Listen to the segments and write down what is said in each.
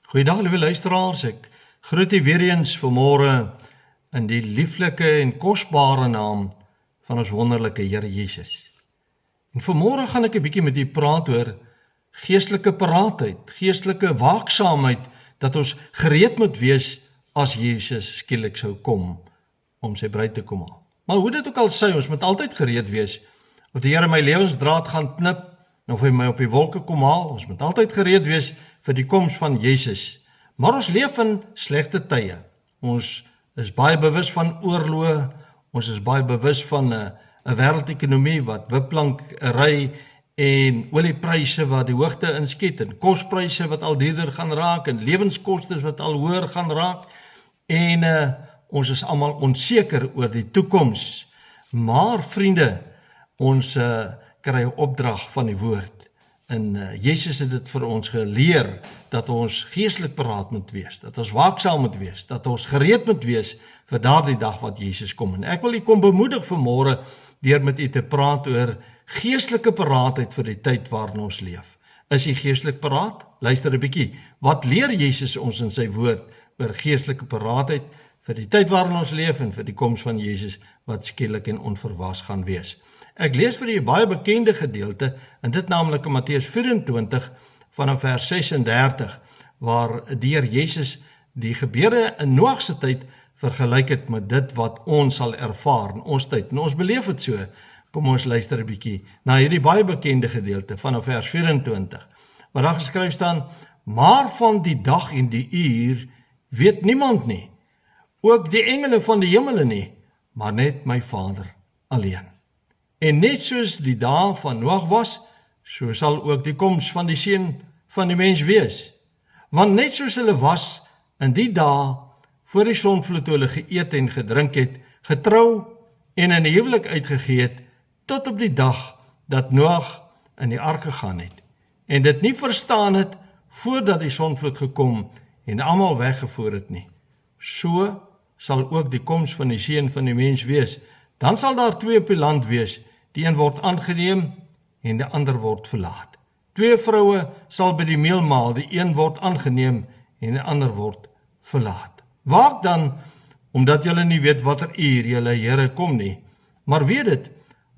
Goeiedag liewe luisteraars, ek groet u weer eens vanmôre in die lieflike en kosbare naam van ons wonderlike Here Jesus. En vanmôre gaan ek 'n bietjie met u praat oor geestelike paraatheid, geestelike waaksaamheid, dat ons gereed moet wees as Jesus skielik sou kom om sy bruid te kom haal. Maar hoe dit ook al sy, ons moet altyd gereed wees, of die Here my lewensdraad gaan knip, of hy my op die wolke kom haal, ons moet altyd gereed wees vir die koms van Jesus. Maar ons leef in slegte tye. Ons is baie bewus van oorloë, ons is baie bewus van 'n wêreldekonomie wat wipplank ry en oliepryse wat die hoogte inskiet en kospryse wat al duurder gaan raak en lewenskoste wat al hoër gaan raak en ons is almal onseker oor die toekoms. Maar vriende, ons kry 'n opdrag van die woord. En Jesus het dit vir ons geleer, dat ons geestelik paraat moet wees, dat ons waaksaam moet wees, dat ons gereed moet wees vir daardie dag wat Jesus kom. En ek wil u kom bemoedig vanmôre deur met u te praat oor geestelike paraatheid vir die tyd waarin ons leef. Is u geestelik paraat? Luister 'n bietjie. Wat leer Jesus ons in sy woord oor geestelike paraatheid vir die tyd waarin ons leef en vir die koms van Jesus wat skielik en onverwags gaan wees? Ek lees vir u 'n baie bekende gedeelte, en dit naamlik in Matteus 24 vanaf vers 36, waar die Here Jesus die gebeure in Noag se tyd vergelyk het met dit wat ons sal ervaar in ons tyd. En ons beleef dit so. Kom ons luister 'n bietjie na hierdie baie bekende gedeelte vanaf vers 24, waar daar geskryf staan: maar van die dag en die uur weet niemand nie, ook die engele van die hemele nie, maar net my Vader alleen. En net soos die dae van Noag was, so sal ook die koms van die Seun van die mens wees. Want net soos hulle was in die dae voor die sonvloed, toe hulle geëet en gedrink het, getrou en in 'n huwelik uitgegee het, tot op die dag dat Noag in die ark gegaan het, en dit nie verstaan het voordat die sonvloed gekom en almal weggevoer het nie. So sal ook die koms van die Seun van die mens wees. Dan sal daar twee op die land wees, die een word aangeneem en die ander word verlaat. Twee vroue sal by die meelmaal, die een word aangeneem en die ander word verlaat. Waak dan, omdat julle nie weet watter uur julle Here kom nie, maar weet dit,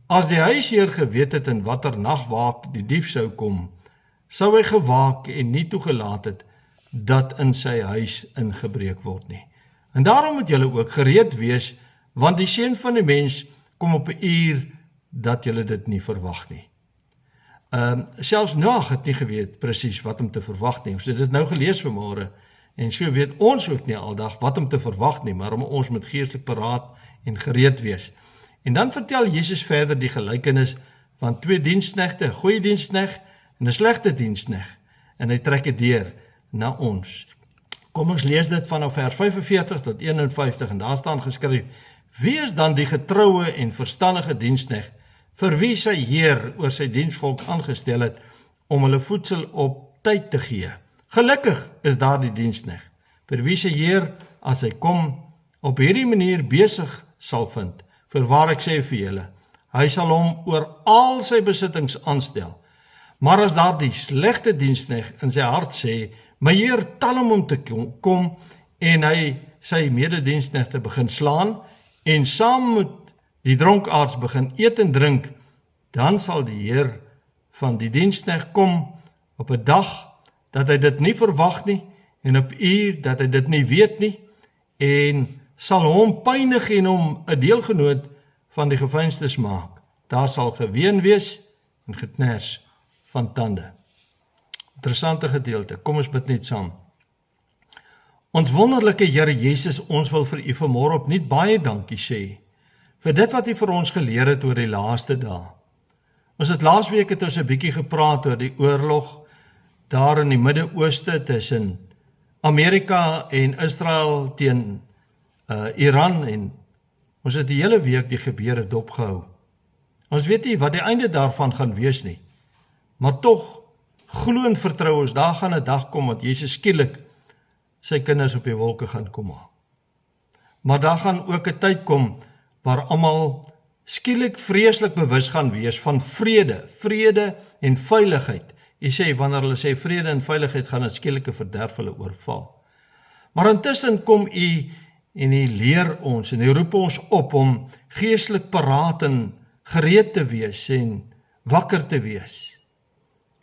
as die huisheer geweet het in watter nagwaak die dief sou kom, sou hy gewaak en nie toegelaat het dat in sy huis ingebreek word nie. En daarom moet julle ook gereed wees, want die Seun van die mens kom op 'n uur dat julle dit nie verwag nie. Selfs Noag het nie geweet presies wat om te verwag nie. Ons het dit nou gelees vanmôre, en so weet ons ook nie aldag wat om te verwag nie, maar ons moet geestelik paraat en gereed wees. En dan vertel Jesus verder die gelykenis van twee diensknegte, 'n goeie dienskneg en 'n slegte dienskneg, en hy trek dit deur na ons. Kom ons lees dit vanaf vers 45 tot 51, en daar staan geskryf: wie is dan die getroue en verstandige dienskneg, vir wie sy Heer oor sy diensvolk aangestel het, om hulle voedsel op tyd te gee? Gelukkig is daar die dienskneg, vir wie sy Heer, as hy kom, op hierdie manier besig sal vind. Voorwaar ek sê vir julle, hy sal hom oor al sy besittings aanstel. Maar as daar die slegte dienskneg in sy hart sê, my Heer tal om te kom, en hy sy medediensknegte begin slaan, en saam met die dronkaards begin eet en drink, dan sal die Heer van die dienskneg kom op 'n dag dat hy dit nie verwag nie, en op 'n uur dat hy dit nie weet nie, en sal hom pynig en hom 'n deelgenoot van die geveinstes maak. Daar sal geween wees en geknars van tande. Interessante gedeelte. Kom ons bid net saam. Ons wonderlike Here Jesus, ons wil vir u vanmôre opnuut baie dankie sê vir dit wat u vir ons geleer het oor die laaste dae. Ons het laasweek het ons 'n bietjie gepraat oor die oorlog daar in die Midde-Ooste tussen Amerika en Israel teen Iran, en ons het die hele week die gebeure dopgehou. Ons weet nie wat die einde daarvan gaan wees nie, maar tog glo en vertrou ons, daar gaan 'n dag kom wat Jesus skielik sy kinders op die wolke gaan kom haal. Maar daar gaan ook 'n tyd kom waar almal skielik vreeslik bewus gaan wees van vrede en veiligheid Hy sê, wanneer hulle sê vrede en veiligheid, gaan 'n skielike verderf hulle oorval. Maar intussen kom U en U leer ons en U roep ons op om geestelik paraat en gereed te wees en wakker te wees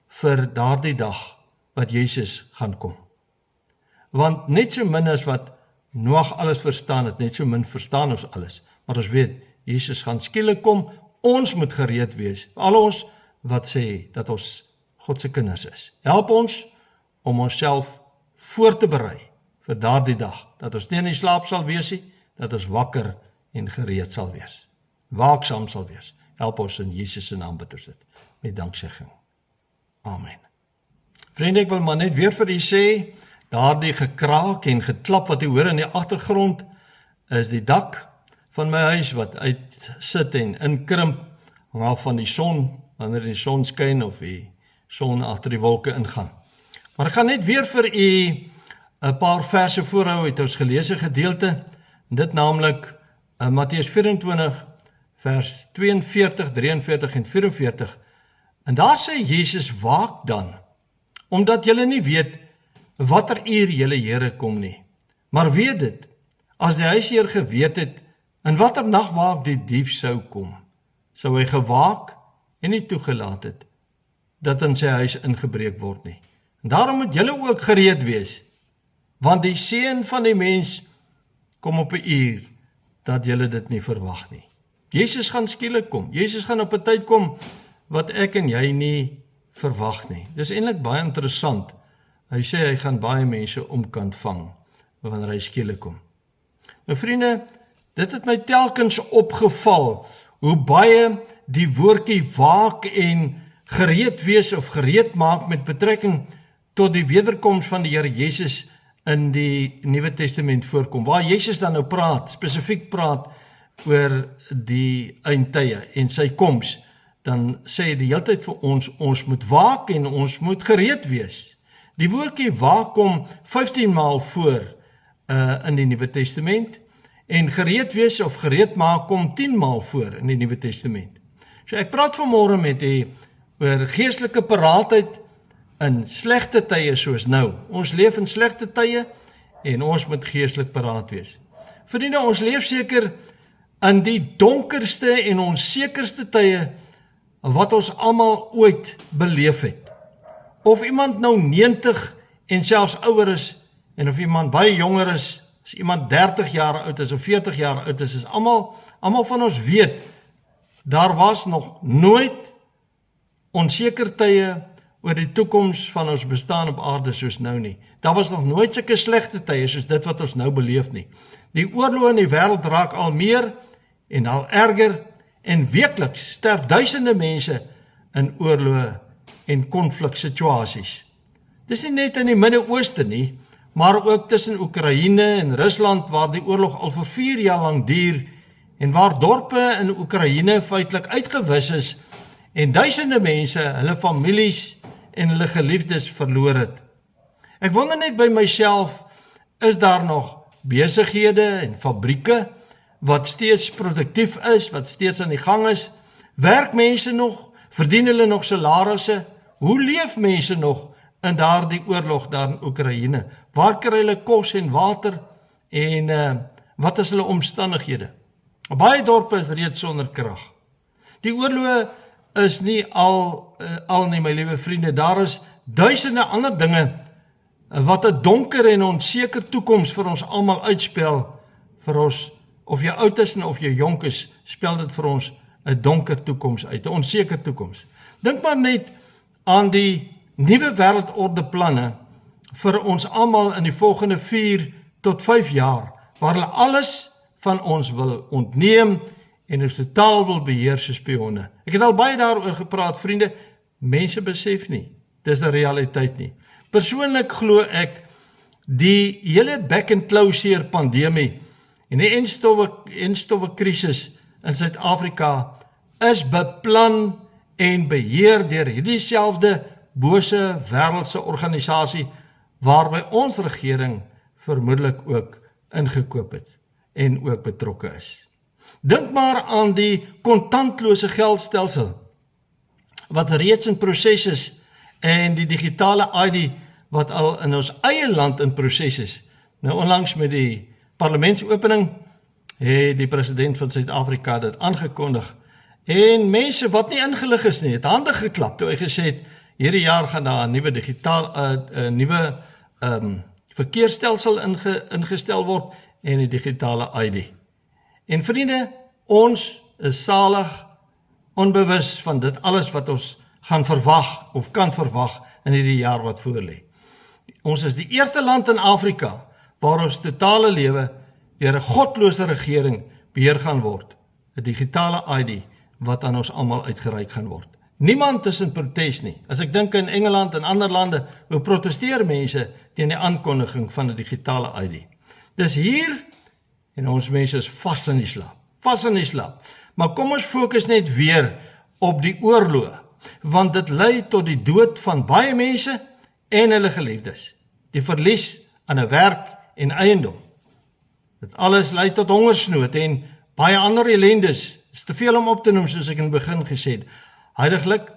vir daardie dag wat Jesus gaan kom. Want net so min as wat Noag alles verstaan het, net so min verstaan ons alles. Maar ons weet, Jesus gaan skielik kom, ons moet gereed wees. Al ons wat sê dat ons God se kinders is. Help ons om onsself voor te berei vir daardie dag, dat ons nie in die slaap sal wees nie, dat ons wakker en gereed sal wees. Waaksaam sal wees. Help ons in Jesus se naam bid ons dit, met danksegging. Amen. Vriende, ek wil maar net weer vir u sê, daardie gekraak en geklap wat u hoor in die agtergrond, is die dak van my huis wat uitsit en inkrimp, hang af van die son, wanneer die son skyn of die son agter die wolke ingaan. Maar ek gaan net weer vir u 'n paar verse voorhou uit ons geleesde gedeelte, en dit naamlik Matteus 24 vers 42, 43 en 44. En daar sê Jesus, waak dan, omdat julle nie weet watter uur julle Here kom nie. Maar weet dit, as die huisheer geweet het, in watter nagwaak die dief sou kom, sou hy gewaak en nie toegelaat het, dat in sy huis ingebreek word nie. En daarom moet julle ook gereed wees, want die seun van die mens kom op 'n uur, dat julle dit nie verwag nie. Jesus gaan skielik kom, Jesus gaan op 'n tyd kom, wat ek en jy nie verwag nie. Dis eintlik baie interessant. Hy sê hy gaan baie mense omkant vang, wanneer hy skielik kom. Nou vriende, dit het my telkens opgeval, hoe baie die woordjie waak en gereed wees of gereed maak met betrekking tot die wederkoms van die Here Jesus in die Nuwe Testament voorkom, waar Jesus dan nou praat, spesifiek praat oor die eindtye en sy koms, dan sê hy die hele tyd vir ons, ons moet waak en ons moet gereed wees. Die woordjie waak kom 15 maal voor in die Nuwe Testament, en gereed wees of gereed maak kom 10 maal voor in die Nuwe Testament. So ek praat vanmôre met u oor geestelike paraatheid in slegte tye soos nou. Ons leef in slegte tye en ons moet geestelik paraat wees. Vriende, ons leef seker in die donkerste en onsekerste tye wat ons almal ooit beleef het. Of iemand nou 90 en selfs ouer is, en of iemand baie jonger is, as iemand 30 jaar oud is of 40 jaar oud is almal van ons weet, daar was nog nooit onseker tye oor die toekoms van ons bestaan op aarde soos nou nie. Daar was nog nooit sulke slegte tye soos dit wat ons nou beleef nie. Die oorloë in die wêreld raak al meer en al erger, en weekliks sterf duisende mense in oorloë en konfliksituasies. Dis nie net in die Midde-Ooste nie, maar ook tussen Oekraïne en Rusland, waar die oorlog al vir 4 jaar lank duur, en waar dorpe in Oekraïne feitelik uitgewis is, en duisende mense, hulle families en hulle geliefdes verloor het. Ek wonder net by myself, is daar nog besighede en fabrieke, wat steeds produktief is, wat steeds aan die gang is? Werk mense nog? Verdien hulle nog salarisse? Hoe leef mense nog in daardie oorlog daar in Oekraïne? Waar kry hulle kos en water? En wat is hulle omstandighede? Baie dorpe is reeds sonder krag. Die oorloë is nie al nie, my liewe vriende. Daar is duisende ander dinge wat 'n donker en onseker toekoms vir ons almal uitspel. Vir ons, of jy oud is en of jy jonk is, spel dit vir ons 'n donker toekoms uit, 'n onseker toekoms. Dink maar net aan die nuwe wêreldorde planne vir ons almal in die volgende 4 tot 5 jaar, waar hulle alles van ons wil ontneem en ons totaal wil beheer soos spionne. Ek het al baie daaroor gepraat, vriende. Mense besef nie, dis 'n realiteit nie. Persoonlik glo ek die hele back and closure pandemie en die enstowwe krisis in Suid-Afrika is beplan en beheer deur hierdie selfde bose wêreldse organisasie waarby ons regering vermoedelik ook ingekoop het en ook betrokke is. Dink maar aan die kontantlose geldstelsel wat reeds in proses is en die digitale ID wat al in ons eie land in proses is. Nou onlangs met die parlementsopening het die president van Suid-Afrika dit aangekondig en mense wat nie ingelig is nie, het hande geklap toe hy gesê het, hierdie jaar gaan daar 'n nuwe nuwe verkeersstelsel ingestel word en die digitale ID. En vriende, ons is salig onbewus van dit alles wat ons gaan verwag of kan verwag in hierdie jaar wat voorlê. Ons is die eerste land in Afrika waar ons totale lewe deur 'n godlose regering beheer gaan word. 'n Digitale ID wat aan ons almal uitgereik gaan word. Niemand is in protes nie. As ek dink in Engeland en ander lande, hoe protesteer mense teen die aankondiging van 'n digitale ID. Dis hier en ons mense is vas in die slaap. Maar kom ons fokus net weer op die oorlog, want dit lei tot die dood van baie mense en hulle geliefdes. Die verlies aan 'n werk en eiendom. Dit alles lei tot hongersnood en baie ander ellendes. Is te veel om op te noem, soos ek in die begin gesê het. Huidiglik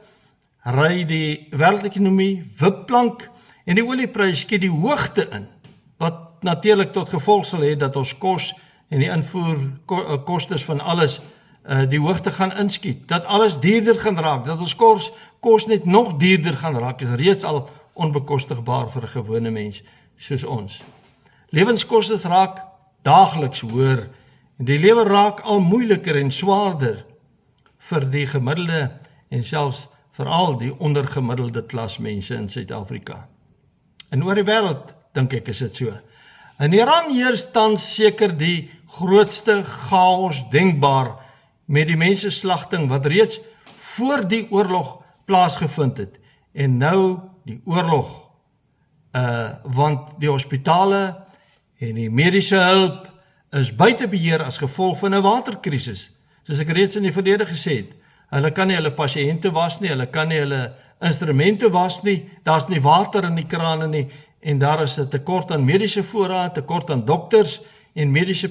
ry die wêreldekonomie wipplank en die olieprys skiet die hoogte in, wat natuurlik tot gevolg sal hê dat ons kos en die invoerkostes van alles die hoogte gaan inskiet, dat alles duurder gaan raak, dat ons kos net nog duurder gaan raak, is reeds al onbekostigbaar vir 'n gewone mens soos ons. Lewenskostes raak daagliks hoër en die lewe raak al moeiliker en swaarder vir die gemiddelde en selfs veral die ondergemiddelde klas mense in Suid-Afrika. En oor die wêreld, dink ek, is dit so. In Iran heers tans seker die grootste chaos denkbaar met die menseslagting wat reeds voor die oorlog plaasgevind het. En nou die oorlog, want die hospitale en die mediese hulp is buite beheer as gevolg van 'n waterkrisis. Soos ek reeds in die verlede gesê het, hulle kan nie hulle pasiënte was nie, hulle kan nie hulle instrumente was nie, daar's nie water in die krane nie, en daar is 'n tekort aan mediese voorraad, tekort aan dokters en mediese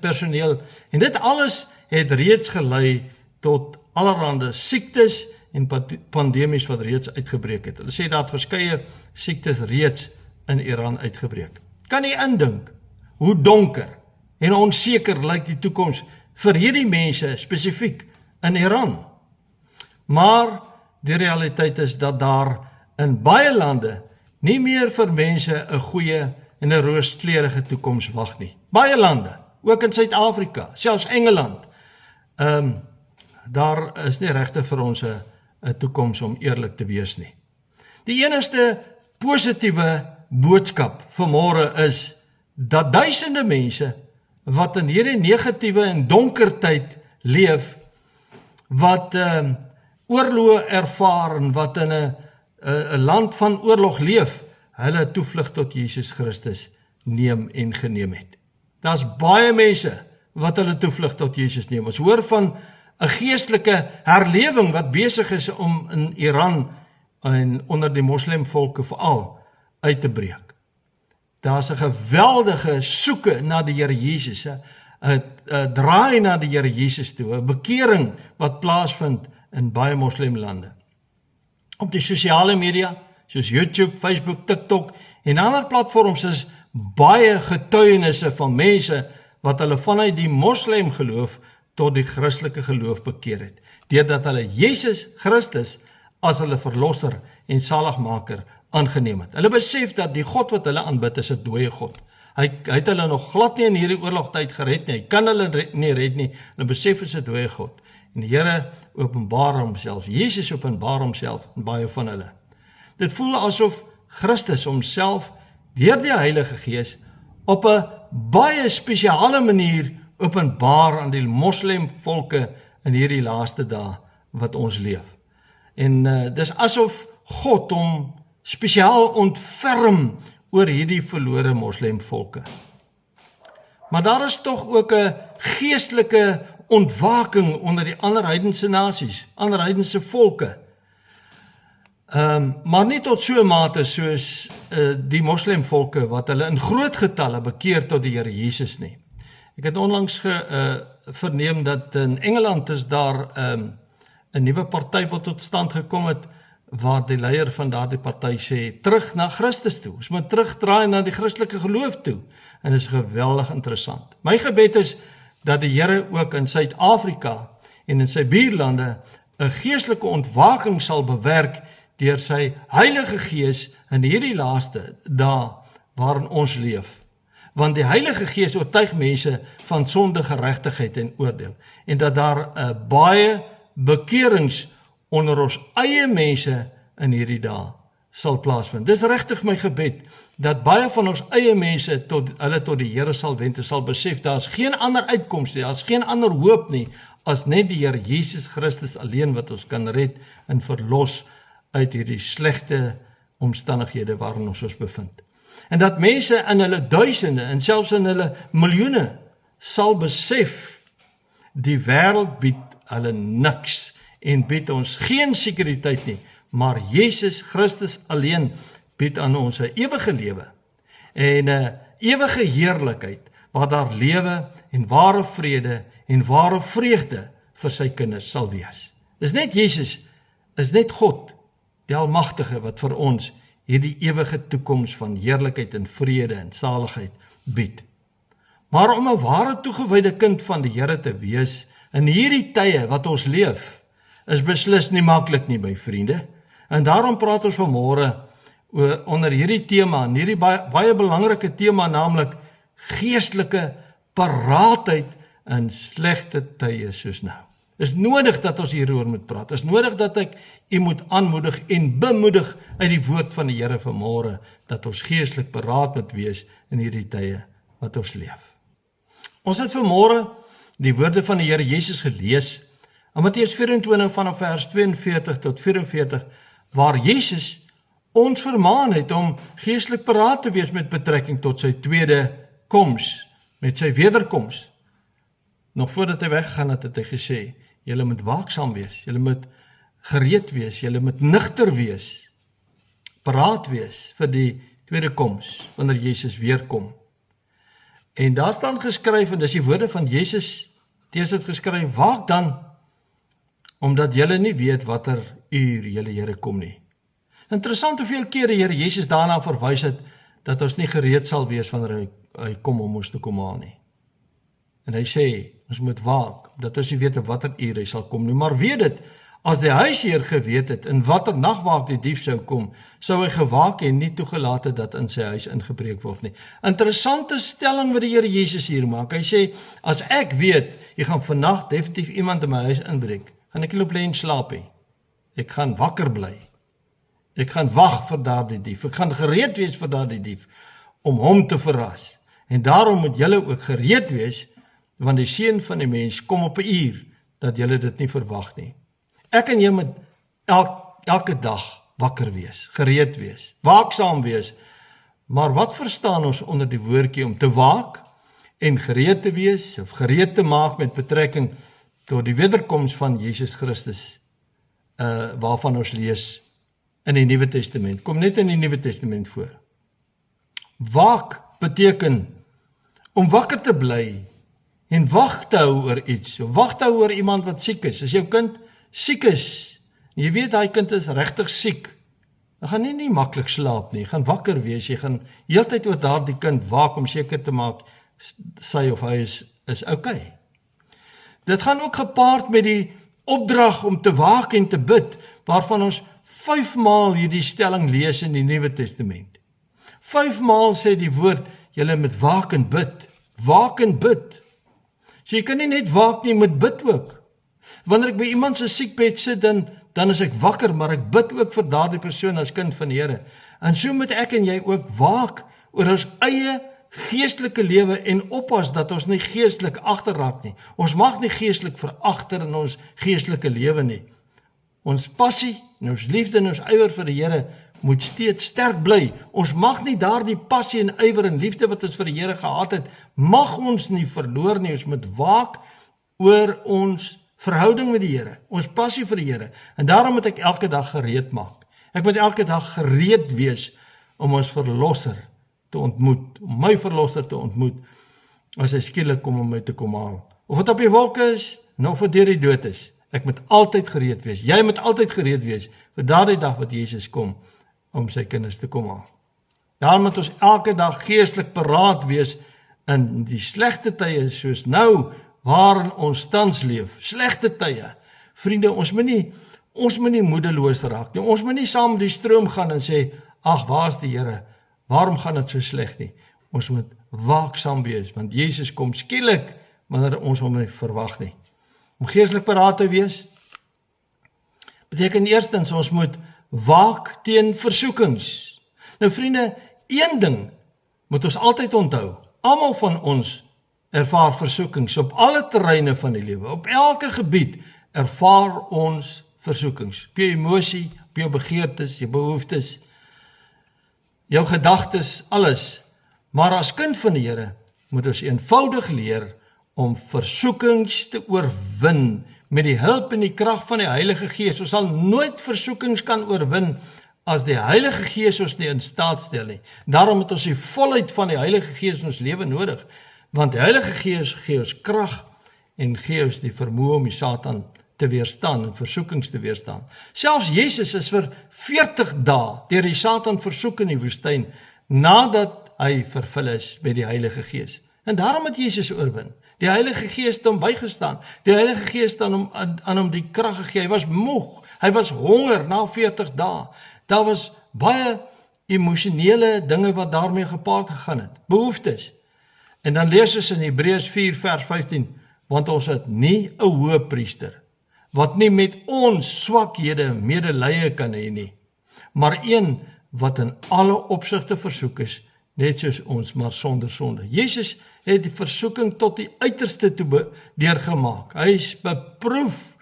personeel, en dit alles het reeds gelei tot allerhande siektes en pandemies wat reeds uitgebreek het. Hulle sê dat verskeie siektes reeds in Iran uitgebreek. Kan nie indink hoe donker en onseker lyk die toekoms vir hierdie mense spesifiek in Iran. Maar die realiteit is dat daar in baie lande nie meer vir mense 'n goeie en 'n rooskleurige toekoms wag nie. Baie lande, ook in Suid-Afrika, selfs Engeland. Daar is nie regtig vir ons 'n toekoms om eerlik te wees nie. Die enigste positiewe boodskap vanmôre is dat duisende mense wat in hierdie negatiewe en donker tyd leef, wat oorlog ervaar en wat in 'n land van oorlog leef, hulle toevlug tot Jesus Christus neem en geneem het. Daar's baie mense wat hulle toevlug tot Jesus neem. Ons hoor van 'n geestelike herlewing wat besig is om in Iran en onder die moslimvolke veral uit te breek. Daar's 'n geweldige soeke na die Here Jesus, 'n draai na die Here Jesus toe, 'n bekering wat plaasvind in baie moslimlande. Op die sosiale media, soos YouTube, Facebook, TikTok en ander platforms is baie getuienisse van mense wat hulle vanuit die moslim geloof tot die Christelike geloof bekeer het, deurdat hulle Jesus Christus as hulle verlosser en saligmaker aangeneem het. Hulle besef dat die God wat hulle aanbid is 'n dooie God. Hy het hulle nog glad nie in hierdie oorlogtyd gered nie, hy kan hulle nie red nie, hulle besef dit is 'n dooie God. En die Here openbaar homself, Jesus openbaar homself in baie van hulle. Dit voel asof Christus homself deur die Heilige Gees op 'n baie spesiale manier openbaar aan die moslimvolke in hierdie laaste dae wat ons leef. En dis asof God hom spesiaal ontferm oor hierdie verlore moslimvolke. Maar daar is tog ook 'n geestelike ontwaking onder die ander heidense nasies, ander heidense volke. Maar nie tot so 'n mate soos die moslimvolke wat hulle in groot getalle bekeer tot die Here Jesus nie. Ek het onlangs verneem dat in Engeland is daar 'n nuwe party wat tot stand gekom het waar die leier van daardie party sê, terug na Christus toe. Ons moet terugdraai na die Christelike geloof toe. En dit is geweldig interessant. My gebed is dat die Here ook in Suid-Afrika en in sy buurlande 'n geestelike ontwaking sal bewerk deur sy Heilige Gees in hierdie laaste dae waarin ons leef. Want die Heilige Gees oortuig mense van sonde, geregtigheid en oordeel. En dat daar baie bekerings onder ons eie mense in hierdie dae sal plaasvind. Dis regtig my gebed, dat baie van ons eie mense hulle tot die Here sal wend en sal besef, daar is geen ander uitkoms nie, daar is geen ander hoop nie, as net die Here Jesus Christus alleen wat ons kan red en verlos uit hierdie slegte omstandighede waarin ons bevind. En dat mense in hulle duisende en selfs in hulle miljoene sal besef, die wêreld bied hulle niks en bied ons geen sekuriteit nie, maar Jesus Christus alleen bied aan ons 'n ewige lewe en 'n ewige heerlikheid waar daar lewe en ware vrede en ware vreugde vir sy kinders sal wees. Dis net Jesus, is net God, die Almagtige wat vir ons hierdie ewige toekoms van heerlikheid en vrede en saligheid bied. Maar om 'n ware toegewyde kind van die Here te wees in hierdie tye wat ons leef, is beslis nie maklik nie, my vriende. En daarom praat ons vanmôre onder hierdie tema, en hierdie baie belangrike tema, naamlik geestelike paraatheid in slegte tye soos nou. Is nodig dat ons hieroor moet praat. Is nodig dat ek u moet aanmoedig en bemoedig uit die woord van die Here vanmôre, dat ons geestelik paraat moet wees in hierdie tye wat ons leef. Ons het vanmôre die woorde van die Here Jesus gelees in Matteus 24 vanaf vers 42 tot 44, waar Jesus ons vermaan het om geestelik paraat te wees met betrekking tot sy tweede koms, met sy wederkoms. Nog voordat hy weggegaan het hy gesê, julle moet waaksaam wees, julle moet gereed wees, julle moet nugter wees, paraat wees vir die tweede koms, wanneer Jesus weer kom. En daar staan geskryf, en dis die woorde van Jesus, teens het geskryf, waak dan, omdat julle nie weet watter uur julle Here kom nie. Interessant hoeveel keer die Here Jesus daarna verwys het, dat ons nie gereed sal wees wanneer hy kom om ons te kom haal nie. En hy sê, ons moet waak, dat ons nie weet op watter uur hy sal kom nie, maar weet dit, as die huisheer geweet het, in watter nagwaak die dief sou kom, sou hy gewaak en nie toegelaat het dat in sy huis ingebreek word nie. Interessante stelling wat die Here Jesus hier maak. Hy sê, as ek weet, jy gaan vannacht definitief iemand in my huis inbreek, gaan ek nie op lê en slaap nie. Ek gaan wakker bly. Ek gaan wag vir daardie dief. Ek gaan gereed wees vir daardie dief, om hom te verras. En daarom moet julle ook gereed wees, want die seun van die mens kom op 'n uur, dat julle dit nie verwag nie. Ek en jy moet elke dag wakker wees, gereed wees, waaksaam wees. Maar wat verstaan ons onder die woordjie om te waak en gereed te wees, of gereed te maak met betrekking tot die wederkoms van Jesus Christus, waarvan ons lees in die Nuwe Testament. Kom net in die Nuwe Testament voor. Waak beteken om wakker te bly en wag te hou oor iets. Wag te hou oor iemand wat siek is. As jou kind siek is, en jy weet daai kind is regtig siek, dan gaan jy nie maklik slaap nie. Jy gaan wakker wees, jy gaan heeltyd oor daardie kind waak om seker te maak sy of hy is okay. Dit gaan ook gepaard met die opdrag om te waak en te bid, waarvan ons 5 maal hierdie stelling lees in die Nuwe Testament. 5 maal sê die woord, julle moet waak en bid. Waak en bid. So jy kan nie net waak nie, jy moet bid ook. Wanneer ek by iemand se siekbed sit, dan is ek wakker, maar ek bid ook vir daardie persoon as kind van die Here. En so moet ek en jy ook waak oor ons eie geestelike lewe en oppas dat ons nie geestelik agterraak nie. Ons mag nie geestelik veragter in ons geestelike lewe nie. Ons passie en ons liefde en ons ywer vir die Here moet steeds sterk bly. Ons mag nie daardie passie en ywer en liefde wat ons vir die Here gehad het, mag ons nie verloor nie. Ons moet waak oor ons verhouding met die Here, ons passie vir die Here. En daarom moet ek elke dag gereed maak. Ek moet elke dag gereed wees om ons verlosser te ontmoet, om my verlosser te ontmoet, as hy skielik kom om my te kom haal. Of het op die wolke is, of het deur die dood is. Ek moet altyd gereed wees. Jy moet altyd gereed wees vir daardie dag wat Jesus kom om sy kinders te kom haal. Daarom moet ons elke dag geestelik paraat wees in die slegte tye soos nou waarin ons tans leef. Slegte tye. Vriende, ons moet nie moedeloos raak nie. Ons moet nie saam met die stroom gaan en sê, ag, waar is die Here? Waarom gaan dit so sleg nie? Ons moet waaksaam wees, want Jesus kom skielik wanneer ons hom nie verwag nie. Om geestelik paraat te wees beteken eerstens ons moet waak teen versoekings. Nou vriende, een ding moet ons altyd onthou. Almal van ons ervaar versoekings op alle terreine van die lewe. Op elke gebied ervaar ons versoekings. Op jou emosie, op jou begeertes, jou behoeftes, jou gedagtes, alles. Maar as kind van die Here moet ons eenvoudig leer om versoekings te oorwin met die hulp en die krag van die Heilige Gees. Ons sal nooit versoekings kan oorwin as die Heilige Gees ons nie in staat stel nie. Daarom het ons die volheid van die Heilige Gees in ons lewe nodig, want die Heilige Gees gee ons krag en gee ons die vermoë om die Satan te weerstaan en versoekings te weerstaan. Selfs Jesus is vir 40 dae deur die Satan versoek in die woestyn nadat hy vervul is met die Heilige Gees. En daarom het Jesus oorwin. Die Heilige Gees het hom bygestaan. Die Heilige Gees het aan hom die krag gegee. Hy was moeg. Hy was honger na 40 dae. Daar was baie emosionele dinge wat daarmee gepaard gegaan het. Behoeftes. En dan lees ons in Hebreërs 4 vers 15, want ons het nie 'n hoëpriester wat nie met ons swakhede medelee kan hê nie, maar een wat in alle opsigte versoek is, net soos ons, maar sonder sonde. Jesus het die versoeking tot die uiterste toe deurgemaak. Hy is beproef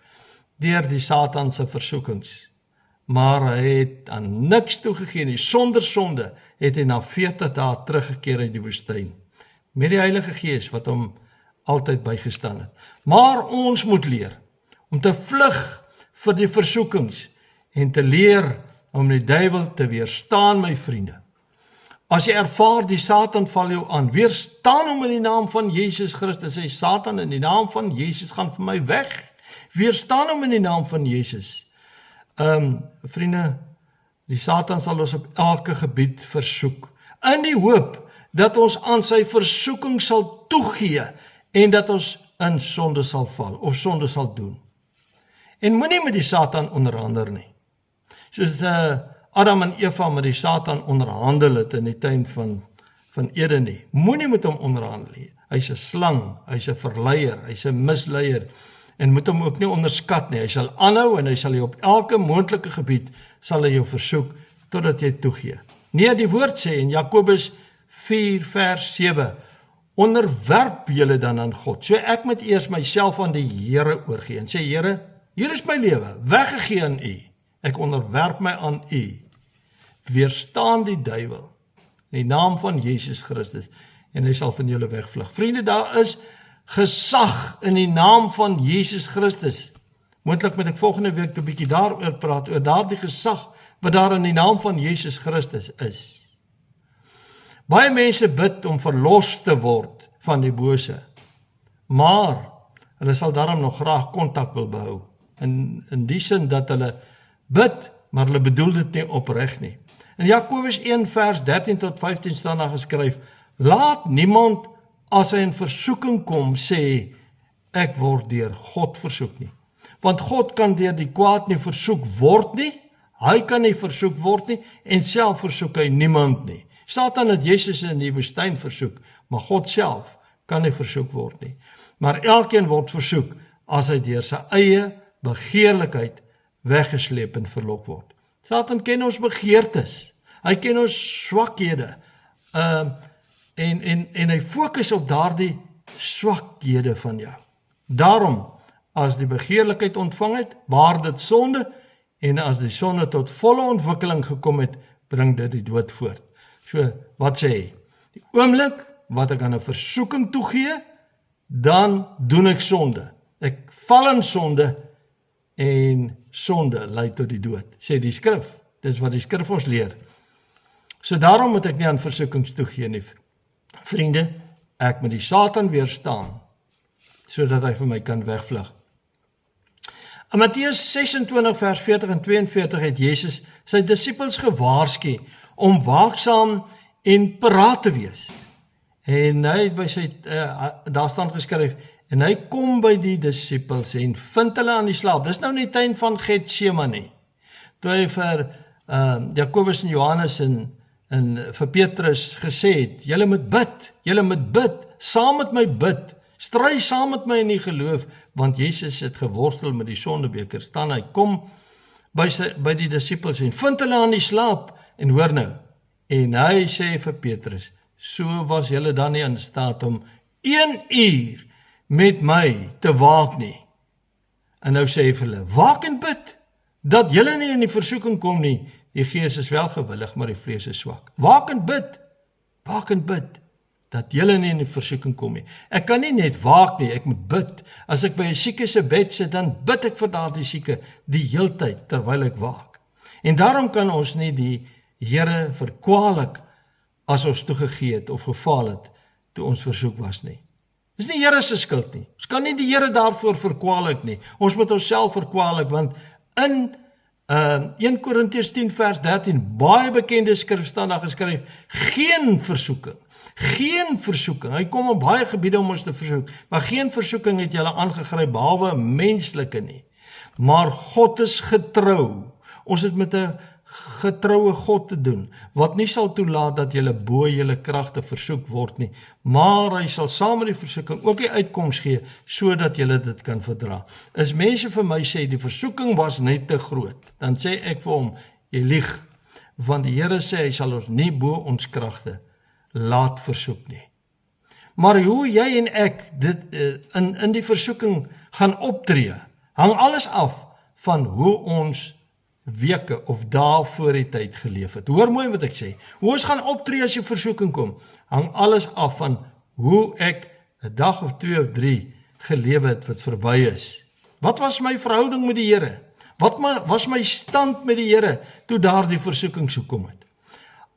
deur die Satan se versoekings. Maar hy het aan niks toegegee nie. Sonder sonde het hy na 40 dae teruggekeer uit die woestyn. Met die Heilige Gees wat hom altyd bygestaan het. Maar ons moet leer om te vlug vir die versoekings en te leer om die duiwel te weerstaan, my vriende. As jy ervaar die Satan val jou aan, weerstaan hom in die naam van Jesus Christus. Sê Satan, in die naam van Jesus gaan vir my weg. Weerstaan hom in die naam van Jesus. Vriende, die Satan sal ons op elke gebied versoek, in die hoop dat ons aan sy versoeking sal toegee en dat ons in sonde sal val of sonde sal doen. En moenie met die Satan onderhandel nie. Soos Adam en Eva met die Satan onderhandel het in die tuin van Eden nie. Moenie met hom onderhandel nie. Hy's 'n slang, hy's 'n verleier, hy's 'n misleier en moet hom ook nie onderskat nie. Hy sal aanhou en hy sal jou op elke moontlike gebied sal hy jou versoek totdat jy toegee. Nee, die woord sê in Jakobus 4 vers 7, onderwerp julle dan aan God. So ek moet eers myself aan die Here oorgee en sê, Here, hier is my lewe, weggegee aan U. Ek onderwerp my aan U. Weerstaan die duiwel in die naam van Jesus Christus en hy sal van julle wegvlug. Vriende, daar is gesag in die naam van Jesus Christus. Moontlik moet ek volgende week 'n bietjie daaroor praat, oor daardie gesag wat daar in die naam van Jesus Christus is. Baie mense bid om verlos te word van die bose, maar hulle sal daarom nog graag kontak wil behou. In die sin dat hulle bid, maar hulle bedoel dit nie opreg nie. In Jakobus 1 vers 13 tot 15 staan daar geskryf, laat niemand as hy in versoeking kom sê, ek word deur God versoek nie. Want God kan deur die kwaad nie versoek word nie, hy kan nie versoek word nie, en self versoek hy niemand nie. Satan het Jesus in die woestyn versoek, maar God self kan nie versoek word nie. Maar elkeen word versoek as hy deur sy eie begeerlikheid weggesleep en verlok word. Satan ken ons begeertes, hy ken ons swakhede, en hy fokus op daardie swakhede van jou. Daarom, as die begeerlikheid ontvang het, baar dit sonde, en as die sonde tot volle ontwikkeling gekom het, bring dit die dood voort. So, wat sê hy? Die oomblik wat ek aan 'n versoeking toegee, dan doen ek sonde. Ek val in sonde, en sonde lei tot die dood, sê die skrif. Dis wat die skrif ons leer. So daarom moet ek nie aan versoekings toegee nie. Vriende, ek moet die Satan weerstaan, sodat hy vir my kan wegvlug. In Matteus 26 vers 40 en 42 het Jesus sy disippels gewaarsku om waaksaam en paraat te wees. En hy het by sy, daar staan geskryf, en hy kom by die disippels en vind hulle aan die slaap. Dis nou in die tuin van Getsemane, toe hy vir Jakobus en Johannes en vir Petrus gesê het, julle moet bid, saam met my bid, stry saam met my in die geloof, want Jesus het geworstel met die sondebeker, staan hy, kom by die disippels en vind hulle aan die slaap, en hoor nou, en hy sê vir Petrus, so was julle dan nie in staat om 1 uur met my te waak nie. En nou sê hy vir hulle, waak en bid, dat julle nie in die versoeking kom nie, die gees is wel gewillig, maar die vlees is swak. Waak en bid, dat julle nie in die versoeking kom nie. Ek kan nie net waak nie, ek moet bid. As ek by 'n sieke se bed sit, dan bid ek vir daardie sieke die heeltyd terwyl ek waak. En daarom kan ons nie die Here verkwalik as ons toegegee het of gefaal het toe ons versoek was nie. Dis nie Here se skuld nie. Ons kan nie die Here daarvoor verkwalik nie. Ons moet onsself verkwalik, want in 1 Korintiërs 10 vers 13, baie bekende skrif staan daar geskryf, geen versoeking. Hy kom op baie gebiede om ons te versoek, maar geen versoeking het julle aangegryp, behalwe menslike nie. Maar God is getrou. Ons het met 'n getroue God te doen, wat nie sal toelaat dat julle bo julle kragte versoek word nie, maar hy sal saam met die versoeking ook die uitkoms gee, sodat julle dit kan verdra. As mense vir my sê, die versoeking was net te groot, dan sê ek vir hom, jy lieg, want die Here sê, hy sal ons nie bo ons kragte laat versoek nie. Maar hoe jy en ek dit in die versoeking gaan optree, hang alles af van hoe ons weke of dae voor die tyd geleef het. Hoor mooi wat ek sê. Hoe ons gaan optree as die versoeking kom, hang alles af van hoe ek 'n dag of 2 of 3 geleef het wat verby is. Wat was my verhouding met die Here? Wat was my stand met die Here toe daardie versoeking so kom het?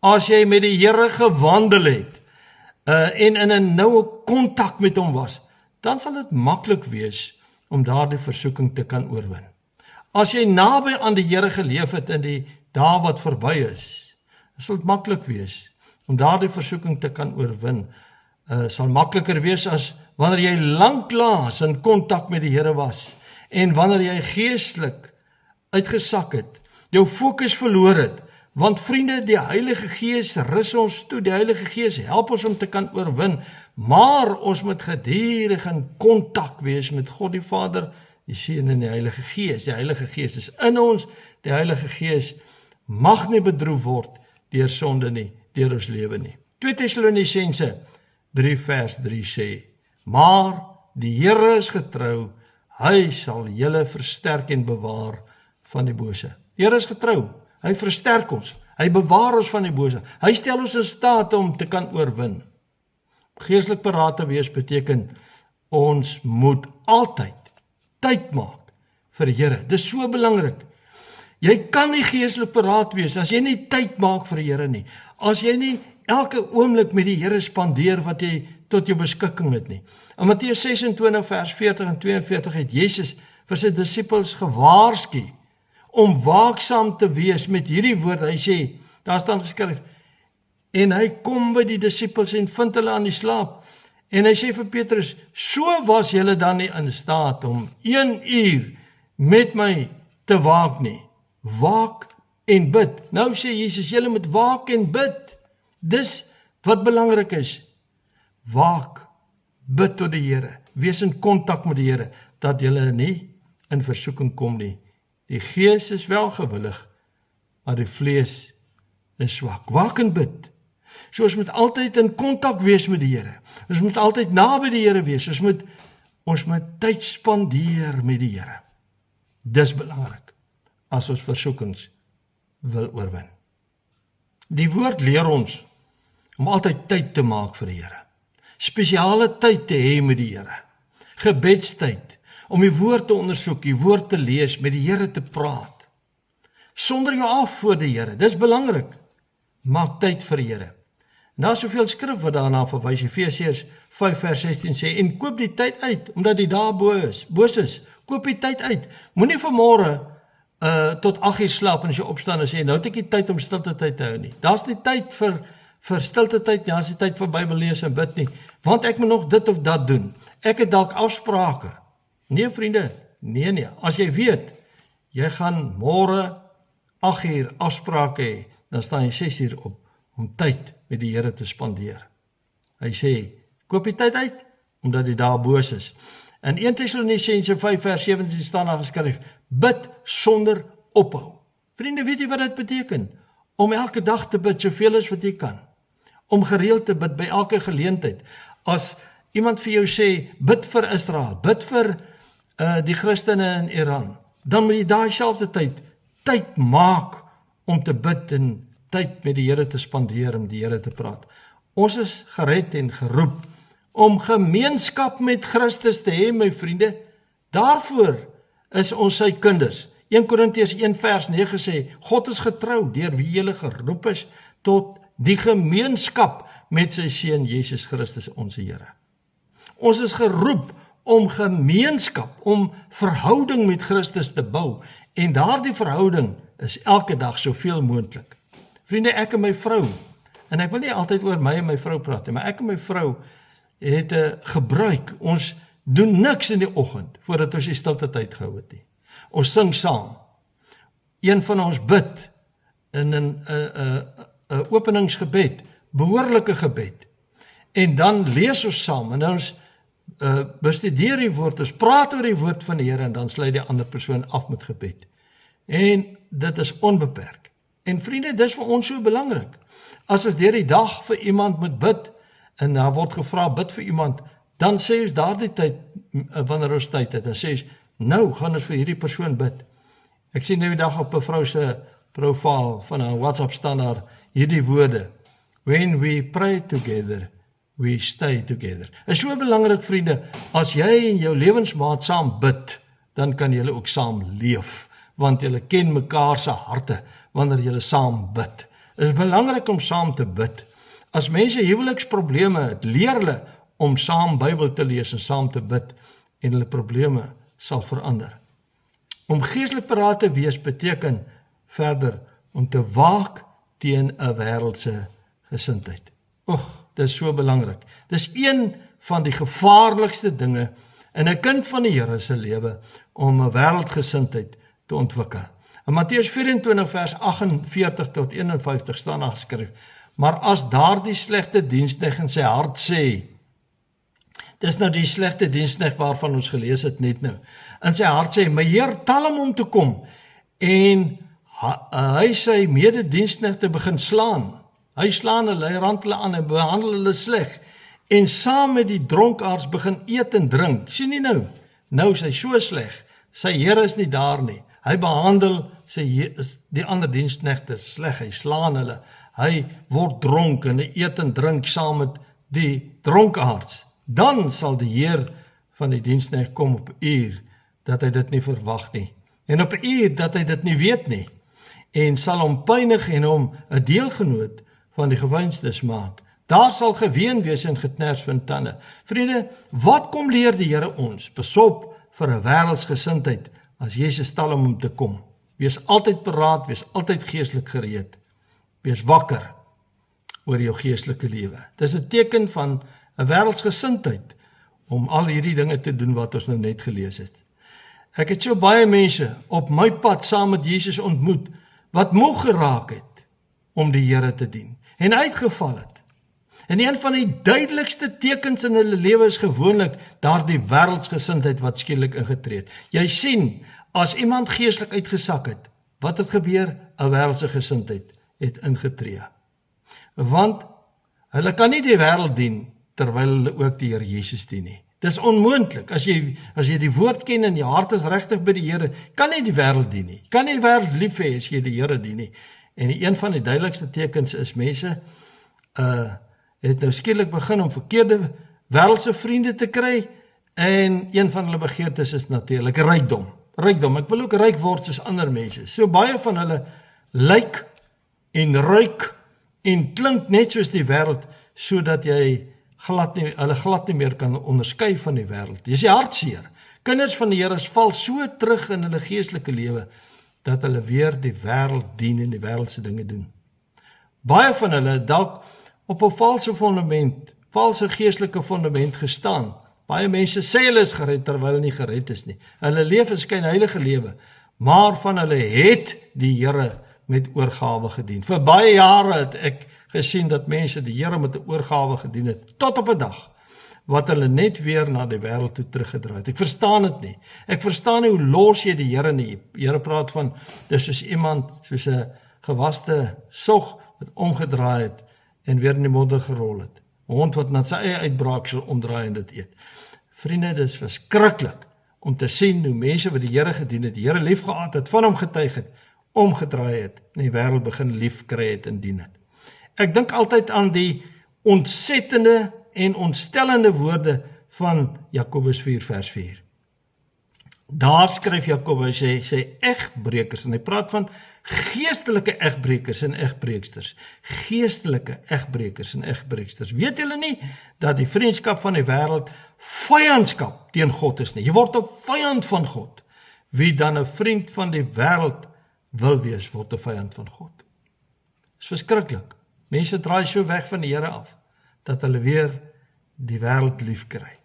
As jy met die Here gewandel het en in 'n noue kontak met hom was, dan sal dit maklik wees om daardie versoeking te kan oorwin. As jy naby aan die Here geleef het in die dae wat verby is, sal dit maklik wees om daardie versoeking te kan oorwin. Sal makliker wees as wanneer jy lanklaas in kontak met die Here was en wanneer jy geestelik uitgesak het, jou fokus verloor het, want vriende, die Heilige Gees rus ons toe, die Heilige Gees help ons om te kan oorwin, maar ons moet gedurig in kontak wees met God die Vader, die Seun en die Heilige Gees. Die Heilige Gees is in ons, die Heilige Gees mag nie bedroef word deur sonde nie, deur ons lewe nie. 2 Tessalonisense 3 vers 3 sê, maar die Here is getrou, hy sal julle versterk en bewaar van die bose. Die Here is getrou, hy versterk ons, hy bewaar ons van die bose, hy stel ons in staat om te kan oorwin. Geestelik paraat te wees beteken, ons moet altyd tyd maak vir die Here. Dis so belangrik. Jy kan nie geestelik paraat wees as jy nie tyd maak vir die Here nie. As jy nie elke oomblik met die Here spandeer wat jy tot jou beskikking het nie. In Matteus 26 vers 40 en 42 het Jesus vir sy disippels gewaarsku om waaksaam te wees met hierdie woord. Hy sê, daar staan geskryf, en hy kom by die disippels en vind hulle aan die slaap. En hy sê vir Petrus, so was julle dan nie in staat om 1 uur met my te waak nie. Waak en bid. Nou sê Jesus, julle moet waak en bid. Dis wat belangrik is. Waak, bid tot die Here. Wees in kontak met die Here, dat julle nie in versoeking kom nie. Die gees is wel gewillig, maar die vlees is swak. Waak en bid. So ons moet altyd in kontak wees met die Here. Ons moet altyd naby die Here wees. Ons moet tyd spandeer met die Here. Dis belangrik as ons versoekings wil oorwin. Die woord leer ons om altyd tyd te maak vir die Here. Spesiale tyd te hê met die Here. Gebedstyd, om die woord te ondersoek, die woord te lees, met die Here te praat. Sonder jou af voor die Here. Dis belangrik. Maak tyd vir die Here. Daar is soveel skrif wat daarna verwys. Efesiërs 5 vers 16 sê, en koop die tyd uit, omdat die dae boos is. Koop die tyd uit. Moenie vanmôre tot 8 uur slaap en as jy opstaan en sê, nou het ek nie tyd om stilte tyd te hou nie. Daar's nie tyd vir stilte tyd, daar's nie tyd vir Bybel lees en bid nie, want ek moet nog dit of dat doen. Ek het dalk afsprake. Nee vriende, nee, as jy weet, jy gaan môre 8 uur afsprake hê, dan staan jy 6 uur op, om tyd met die Here te spandeer. Hy sê, koop die tyd uit, omdat die dae boos is. In 1 Tessalonisense 5 vers 17 staan daar geskryf, bid sonder ophou. Vriende, weet jy wat dit beteken? Om elke dag te bid, soveel as wat jy kan. Om gereeld te bid by elke geleentheid. As iemand vir jou sê, bid vir Israel, bid vir die Christene in Iran, dan moet jy daai selfde tyd maak om te bid en tyd met die Here te spandeer, om die Here te praat. Ons is gered en geroep om gemeenskap met Christus te hê, my vriende. Daarvoor is ons sy kinders. 1 Korintiërs 1 vers 9 sê, God is getrou, deur wie julle geroep is, tot die gemeenskap met sy Seun Jesus Christus, ons Here. Ons is geroep om gemeenskap, om verhouding met Christus te bou, en daardie verhouding is elke dag soveel moontlik. Vriende, ek en my vrou, en ek wil nie altyd oor my en my vrou praat, maar ek en my vrou het 'n gebruik, ons doen niks in die oggend, voordat ons die stilte tyd gehou het nie. Ons sing saam. Een van ons bid in 'n openingsgebed, behoorlike gebed. En dan lees ons saam, en ons bestudeer die woord, ons praat oor die woord van die Here, en dan sluit die ander persoon af met gebed. En dit is onbeperk. En vriende, dis vir ons so belangrik. As ons deur die dag vir iemand moet bid, en daar word gevra, bid vir iemand, dan sê ons daardie tyd, wanneer ons tyd het, dan sê ons, nou gaan ons vir hierdie persoon bid. Ek sien nou die dag op 'n vrou se profiel van haar WhatsApp staan daar hierdie woorde, when we pray together, we stay together. Is so belangrik, vriende, as jy en jou lewensmaat saam bid, dan kan julle ook saam leef, want julle ken mekaar se harte, wanneer julle saam bid. Is belangrik om saam te bid. As mense huweliksprobleme het, leer hulle om saam Bybel te lees en saam te bid, en hulle probleme sal verander. Om geestelik paraat te wees beteken verder om te waak teen 'n wêreldse gesindheid. Dit is so belangrik. Dis een van die gevaarlikste dinge in 'n kind van die Here se lewe, om 'n wêreldgesindheid te ontwikkel. In Matteus 24 vers 48 tot 51 staan daar geskryf, maar as daardie slegte diensknegt in sy hart sê, dis nou die slegte diensknegt waarvan ons gelees het net nou, in sy hart sê, my Heer, tel hom om te kom, en hy sy medediensknegte begin slaan. Hy slaan hulle, hy rand hulle aan en behandel hulle sleg, en saam met die dronkaards begin eet en drink. Sien nie nou? Nou is hy so sleg, sy Here is nie daar nie. Hy behandel die ander diensknegte sleg, hy slaan hulle, hy word dronk en hy eet en drink saam met die dronkaards. Dan sal die Heer van die diensknegt kom op 'n uur, dat hy dit nie verwag nie, en op 'n uur dat hy dit nie weet nie, en sal hom pynig en hom 'n deelgenoot van die geweinstes maak. Daar sal geween wees en geknars van tande. Vriende, wat kom leer die Here ons? Besop vir 'n wêreldsgesindheid, as Jesus stel om te kom. Wees altyd paraat, wees altyd geestelik gereed. Wees wakker oor jou geestelike lewe. Dis 'n teken van 'n wêreldsgesindheid, om al hierdie dinge te doen wat ons nou net gelees het. Ek het so baie mense op my pad saam met Jesus ontmoet, wat moeg geraak het om die Here te dien, en uitgeval het. En een van die duidelikste tekens in hulle lewe is gewoonlik daardie wêreldsgesindheid wat skielik ingetree het. Jy sien, as iemand geestelik uitgesak het, wat het gebeur? 'n wêreldse gesindheid het ingetree. Want hulle kan nie die wêreld dien terwyl hulle ook die Here Jesus dien nie. Dis onmoontlik. As jy die woord ken en jou hart is regtig by die Here, kan nie die wêreld dien nie. Kan nie die wêreld lief hê as jy die Here dien nie. En een van die duidelikste tekens is mense het nou skielik begin om verkeerde wêreldse vriende te kry, en een van hulle begeertes is natuurlik rykdom. Rykdom, ek wil ook ryk word soos ander mense. So baie van hulle lyk en ruik en klink net soos die wêreld, sodat jy hulle glad nie meer kan onderskei van die wêreld. Dis die hartseer. Kinders van die Here val so terug in hulle geestelike lewe, dat hulle weer die wêreld dien en die wêreldse dinge doen. Baie van hulle dalk op 'n valse geestelike fundament gestaan. Baie mense sê hulle is gered, terwyl hulle nie gered is nie. Hulle leef 'n skynheilige lewe, maar van hulle het die Here met oorgawe gedien. Vir baie jare het ek gesien dat mense die Here met 'n oorgawe gedien het, tot op 'n dag, wat hulle net weer na die wêreld toe teruggedraai het. Ek verstaan dit nie. Ek verstaan nie, hoe los jy die Here nie? Die Here praat van, dis soos iemand, soos 'n gewaste sog, wat omgedraai het, en weer in die modder gerol het. 'n Hond wat na sy eie uitbraaksel omdraai en dit eet. Vriende, dit is verskriklik om te sien hoe mense wat die Here gedien het, die Here lief gehad het, van hom getuig het, omgedraai het, en die wêreld begin lief kry het en dien het. Ek dink altyd aan die ontsettende en ontstellende woorde van Jakobus 4 vers 4. Daar skryf Jakobus, hy sê egbrekers, en hy praat van geestelike egbrekers en egbreeksters. Geestelike egbrekers en egbreeksters. Weet julle nie dat die vriendskap van die wêreld vyandskap teen God is nie? Jy word 'n vyand van God. Wie dan 'n vriend van die wêreld wil wees, word 'n vyand van God. Dis verskriklik. Mense draai so weg van die Here af, dat hulle weer die wêreld lief kry.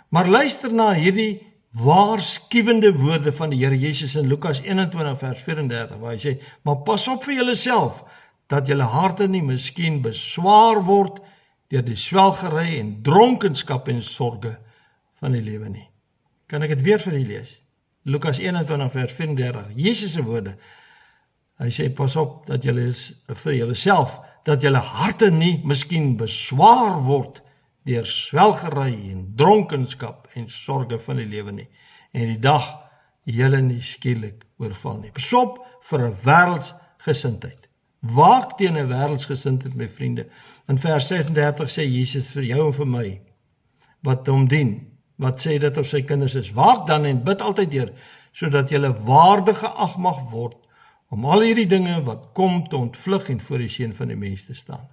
Maar luister na hierdie waarskuwende woorde van die Here Jesus in Lukas 21 vers 34, waar hy sê, maar pas op vir julleself, dat julle harte nie miskien beswaar word deur die swelgery en dronkenskap en sorge van die lewe nie. Kan ek dit weer vir julle lees? Lukas 21 vers 34, Jesus se woorde. Hy sê, pas op dat julle vir julleself, dat julle harte nie miskien beswaar word deur swelgery en dronkenskap en sorge van die lewe nie, en die dag julle nie skielik oorval nie. Pas op vir 'n wêreldsgesindheid. Waak teen 'n wêreldsgesindheid, my vriende. In vers 36 sê Jesus vir jou en vir my, wat hom dien, wat sê dit of sy kinders is, waak dan en bid altyd deur, sodat julle waardig geag mag word, om al hierdie dinge wat kom te ontvlug en voor die seun van die mens te staan.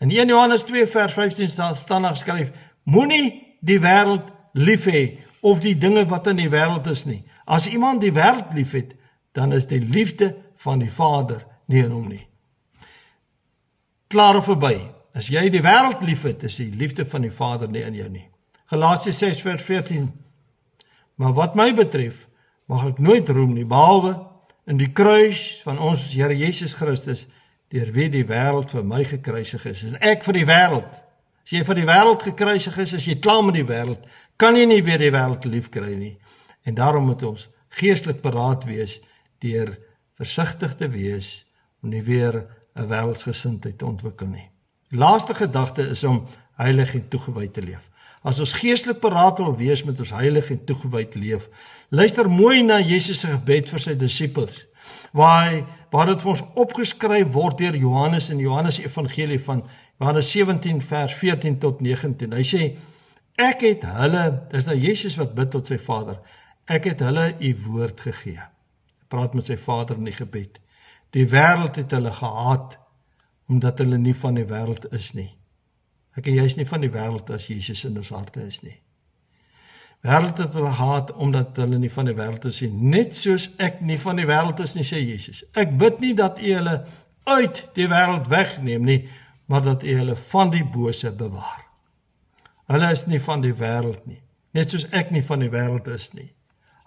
In 1 Johannes 2 vers 15 staan daar geskryf, moenie die wêreld lief hê, of die dinge wat in die wêreld is nie. As iemand die wêreld lief het, dan is die liefde van die Vader nie in hom nie. Klaar of verby. As jy die wêreld lief het, is die liefde van die Vader nie in jou nie. Galasiërs 6 vers 14. Maar wat my betref, mag ek nooit roem nie, behalwe in die kruis van ons Here Jesus Christus, deur wie die wêreld vir my gekruisig is, en ek vir die wêreld. As jy vir die wêreld gekruisig is, as jy klaar met die wêreld, kan jy nie weer die wêreld lief kry nie. En daarom moet ons geestelik paraat wees, deur versigtig te wees, om nie weer 'n wêreldsgesindheid te ontwikkel nie. Die laaste gedagte is om heilig en toegewyd te leef. As ons geestelik paraat wil wees, met ons heilig en toegewyd leef. Luister mooi na Jesus se gebed vir sy disippels, waar dit vir ons opgeskryf word deur Johannes in Johannes Evangelie van Johannes 17 vers 14 tot 19. Hy sê, ek het hulle, dis nou Jesus wat bid tot sy Vader, ek het hulle u woord gegee. Hy praat met sy Vader in die gebed. Die wêreld het hulle gehaat, omdat hulle nie van die wêreld is nie. Ek en jy is nie van die wêreld as Jesus in ons harte is nie. Wêreld het hulle gehaat, omdat hulle nie van die wêreld is nie. Net soos ek nie van die wêreld is nie, sê Jesus. Ek bid nie dat u hulle uit die wêreld wegneem nie, maar dat u hulle van die bose bewaar. Hulle is nie van die wêreld nie, net soos ek nie van die wêreld is nie.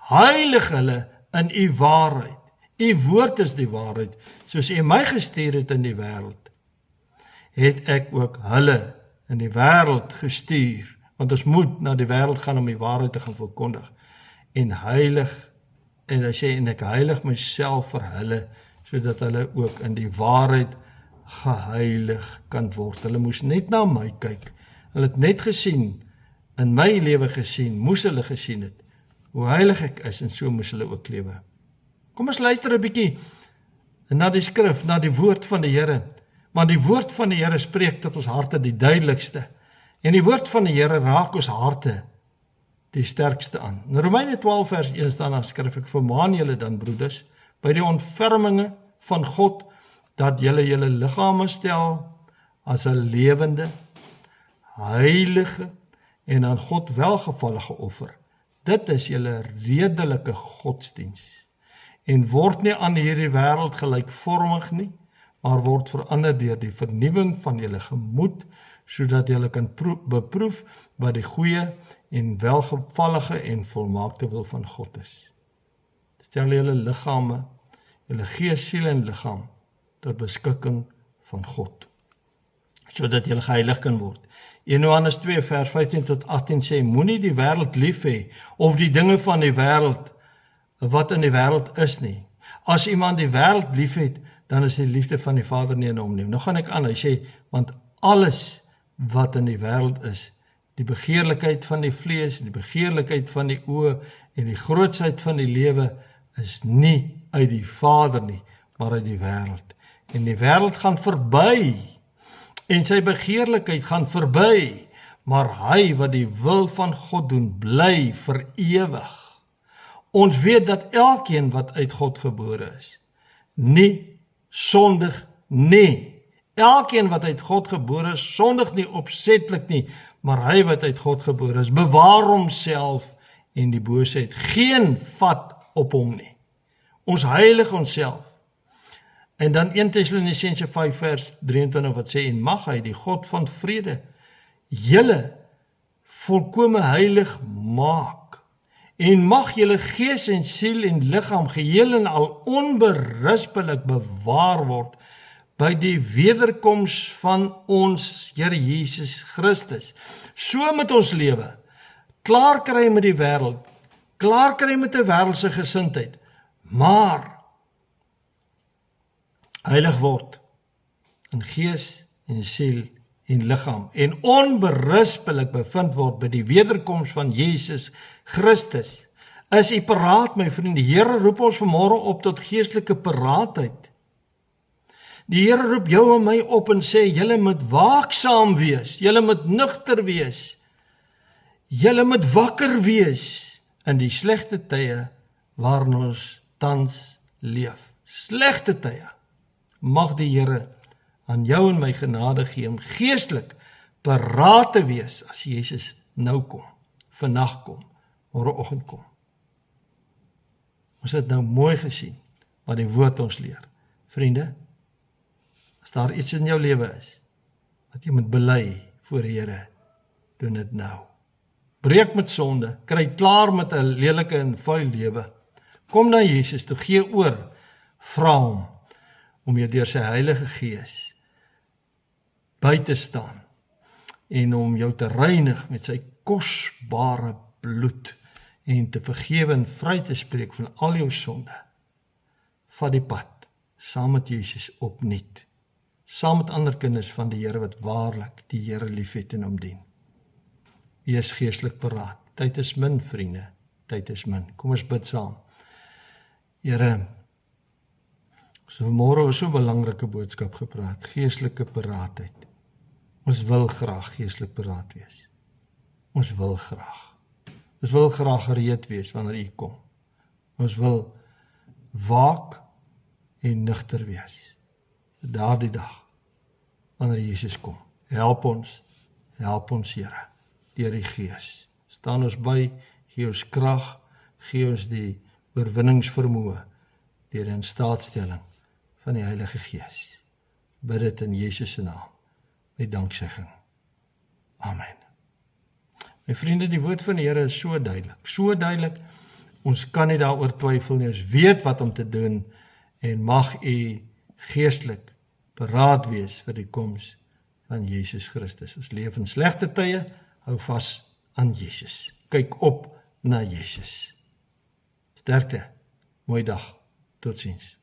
Heilig hulle in u waarheid. U woord is die waarheid, soos u my gestuur het in die wêreld. Het ek ook hulle in die wêreld gestuur, want ons moet na die wêreld gaan om die waarheid te gaan verkondig. En heilig, en hy sê, en ek heilig myself vir hulle, sodat hulle ook in die waarheid geheilig kan word. Hulle moes net na my kyk. Hulle het net gesien, in my lewe gesien, moes hulle gesien het, hoe heilig ek is, en so moes hulle ook lewe. Kom ons luister 'n bietjie na die skrif, na die woord van die Here. Maar die woord van die Here spreek tot ons harte die duidelikste. En die woord van die Here raak ons harte die sterkste aan. In Romeine 12 vers 1 staan daar skryf, ek vermaan julle dan broeders, by die ontferminge van God, dat julle julle liggame stel as 'n lewende, heilige en aan God welgevallige offer. Dit is julle redelike godsdiens. En word nie aan hierdie wêreld gelykvormig nie, maar word verander deur die vernuwing van julle gemoed, sodat julle kan beproef wat die goeie en welgevallige en volmaakte wil van God is. Stel julle liggame, julle gees, siel en liggaam tot beskikking van God, sodat julle geheilig kan word. 1 Johannes 2 vers 15 tot 18 sê, moenie die wêreld lief hê, of die dinge van die wêreld, wat in die wêreld is nie. As iemand die wêreld lief het, dan is die liefde van die Vader nie in hom nie. Nou gaan ek aan, hy sê, want alles wat in die wêreld is, die begeerlikheid van die vlees, die begeerlikheid van die oë en die grootsheid van die lewe, is nie uit die Vader nie, maar uit die wêreld. En die wêreld gaan verby, en sy begeerlikheid gaan verby, maar hy wat die wil van God doen, bly vir ewig. Ons weet dat elkeen wat uit God gebore is, nie sondig nie. Elkeen wat uit God gebore is, sondig nie opsetlik nie, maar hy wat uit God gebore is, bewaar homself en die boosheid geen vat op hom nie. Ons heilig onsself. En dan 1 Tessalonisense 5 vers 23 wat sê, en mag hy, die God van vrede, julle volkome heilig maak, en mag julle gees en siel en liggaam geheel en al onberispelik bewaar word by die wederkoms van ons Here Jesus Christus. So met ons lewe, klaar kry met die wêreld, klaar kry met 'n wêreldse gesindheid, maar heilig word in gees en siel en liggaam en onberispelik bevind word by die wederkoms van Jesus Christus. Is u paraat, my vriende? Die Here roep ons vanmôre op tot geestelike paraatheid. Die Here roep jou en my op en sê, julle moet waaksaam wees, julle moet nugter wees, julle moet wakker wees in die slegte tye waarin ons tans leef. Slegte tye. Mag die Here aan jou en my genade gee om geestelik paraat te wees as Jesus nou kom, vannag kom, môreoggend kom. Ons het nou mooi gesien wat die woord ons leer. Vriende, as daar iets in jou lewe is wat jy moet bely voor die Here, doen dit nou. Breek met sonde, kry klaar met 'n lelike en vuil lewe. Kom na Jesus toe, gee oor, vra hom om jou deur sy Heilige Gees by te staan en om jou te reinig met sy kosbare bloed en te vergewe en vry te spreek van al jou sonde. Vat die pad saam met Jesus opnuut, saam met ander kinders van die Here wat waarlik die Here liefhet en hom dien. Wees geestelik paraat. Tyd is min, vriende. Tyd is min. Kom ons bid saam. Here, ons het vanmôre oor so 'n belangrike boodskap gepraat, geestelike paraatheid. Ons wil graag geestelik paraat wees. Ons wil graag. Ons wil graag gereed wees wanneer U kom. Ons wil waak en nugter wees. Daardie dag, wanneer Jesus kom. Help ons, Here, deur die Gees. Staan ons by, gee ons krag, gee ons die oorwinningsvermoë deur in staatstelling van die Heilige Gees. Bid dit in Jesus se naam, met danksegging. Amen. My vriende, die woord van die Here is so duidelik, ons kan nie daaroor twyfel nie, ons weet wat om te doen, en mag u geestelik paraat wees vir die koms van Jesus Christus. Ons leef in slegte tye, hou vas aan Jesus. Kyk op na Jesus. Sterkte, mooi dag, totsiens.